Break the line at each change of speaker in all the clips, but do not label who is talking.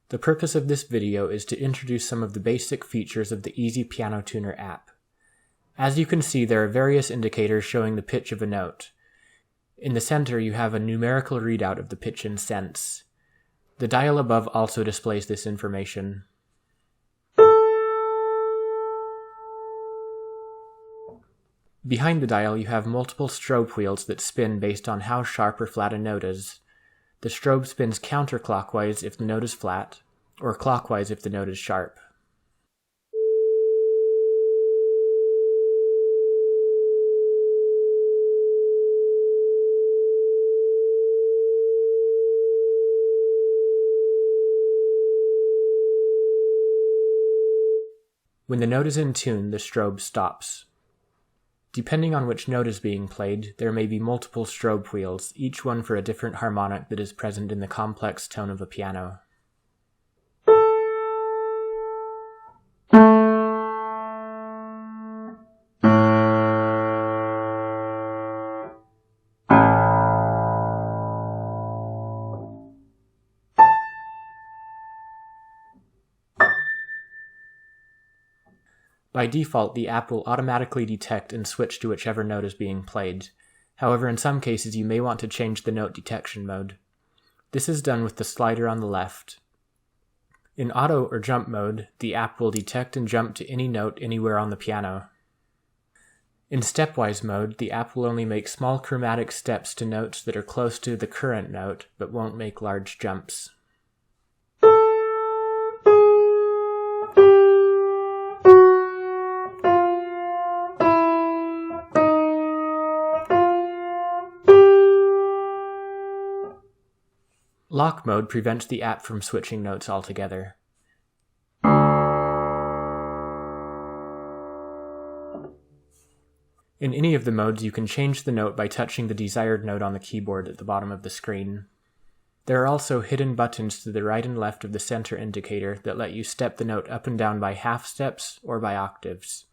The purpose of this video is to introduce some of the basic features of the Easy Piano Tuner app. As you can see, there are various indicators showing the pitch of a note. In the center, you have a numerical readout of the pitch in cents. The dial above also displays this information. Behind the dial, you have multiple strobe wheels that spin based on how sharp or flat a note is. The strobe spins counterclockwise if the note is flat, or clockwise if the note is sharp. When the note is in tune, the strobe stops. Depending on which note is being played, there may be multiple strobe wheels, each one for a different harmonic that is present in the complex tone of a piano. By default, the app will automatically detect and switch to whichever note is being played. However, in some cases you may want to change the note detection mode. This is done with the slider on the left. In auto or jump mode, the app will detect and jump to any note anywhere on the piano. In stepwise mode, the app will only make small chromatic steps to notes that are close to the current note, but won't make large jumps. Lock mode prevents the app from switching notes altogether. In any of the modes, you can change the note by touching the desired note on the keyboard at the bottom of the screen. There are also hidden buttons to the right and left of the center indicator that let you step the note up and down by half steps or by octaves.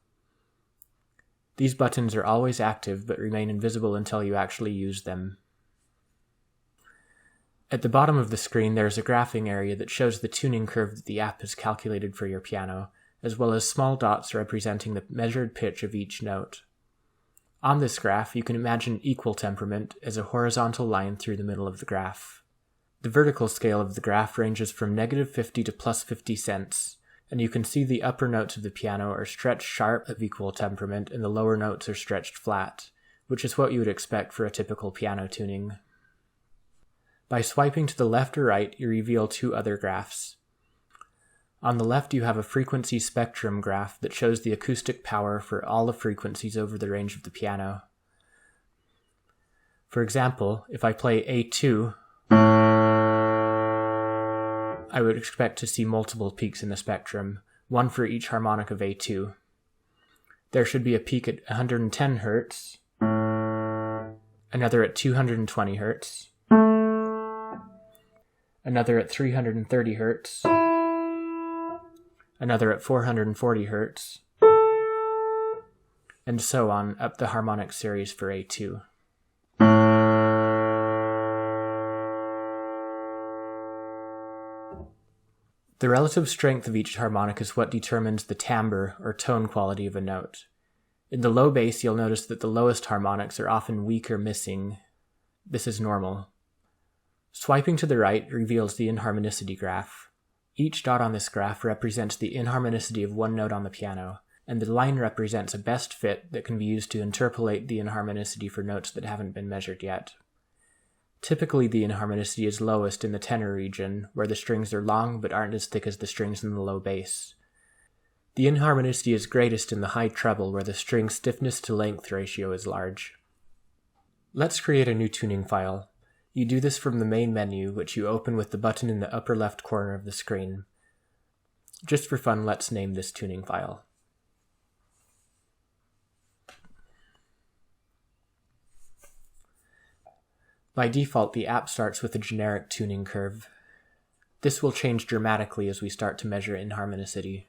These buttons are always active but remain invisible until you actually use them. At the bottom of the screen, there is a graphing area that shows the tuning curve that the app has calculated for your piano, as well as small dots representing the measured pitch of each note. On this graph, you can imagine equal temperament as a horizontal line through the middle of the graph. The vertical scale of the graph ranges from -50 to +50 cents, and you can see the upper notes of the piano are stretched sharp of equal temperament and the lower notes are stretched flat, which is what you would expect for a typical piano tuning. By swiping to the left or right, you reveal two other graphs. On the left, you have a frequency spectrum graph that shows the acoustic power for all the frequencies over the range of the piano. For example, if I play A2, I would expect to see multiple peaks in the spectrum, one for each harmonic of A2. There should be a peak at 110 Hz, another at 220 Hz, another at 330 Hz, another at 440 Hz, and so on up the harmonic series for A2. The relative strength of each harmonic is what determines the timbre or tone quality of a note. In the low bass, you'll notice that the lowest harmonics are often weak or missing. This is normal. Swiping to the right reveals the inharmonicity graph. Each dot on this graph represents the inharmonicity of one note on the piano, and the line represents a best fit that can be used to interpolate the inharmonicity for notes that haven't been measured yet. Typically, the inharmonicity is lowest in the tenor region, where the strings are long but aren't as thick as the strings in the low bass. The inharmonicity is greatest in the high treble, where the string stiffness to length ratio is large. Let's create a new tuning file. You do this from the main menu, which you open with the button in the upper left corner of the screen. Just for fun, let's name this tuning file. By default, the app starts with a generic tuning curve. This will change dramatically as we start to measure inharmonicity.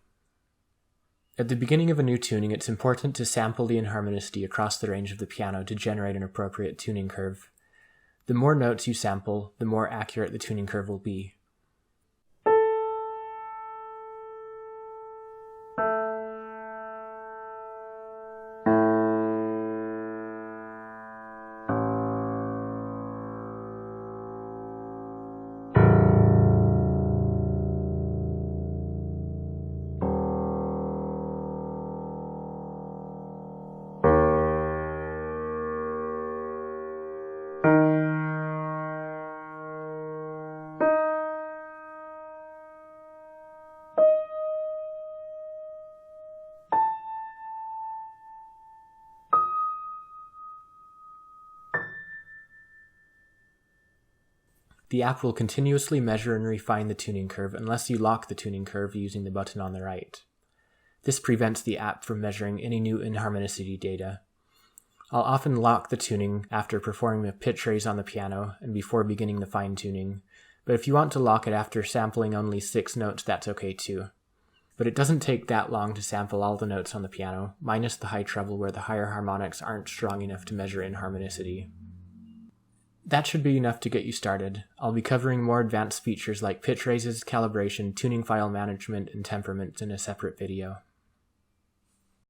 At the beginning of a new tuning, it's important to sample the inharmonicity across the range of the piano to generate an appropriate tuning curve. The more notes you sample, the more accurate the tuning curve will be. The app will continuously measure and refine the tuning curve unless you lock the tuning curve using the button on the right. This prevents the app from measuring any new inharmonicity data. I'll often lock the tuning after performing a pitch raise on the piano and before beginning the fine-tuning, but if you want to lock it after sampling only 6 notes, that's okay too. But it doesn't take that long to sample all the notes on the piano, minus the high treble where the higher harmonics aren't strong enough to measure inharmonicity. That should be enough to get you started. I'll be covering more advanced features like pitch raises, calibration, tuning file management, and temperaments in a separate video.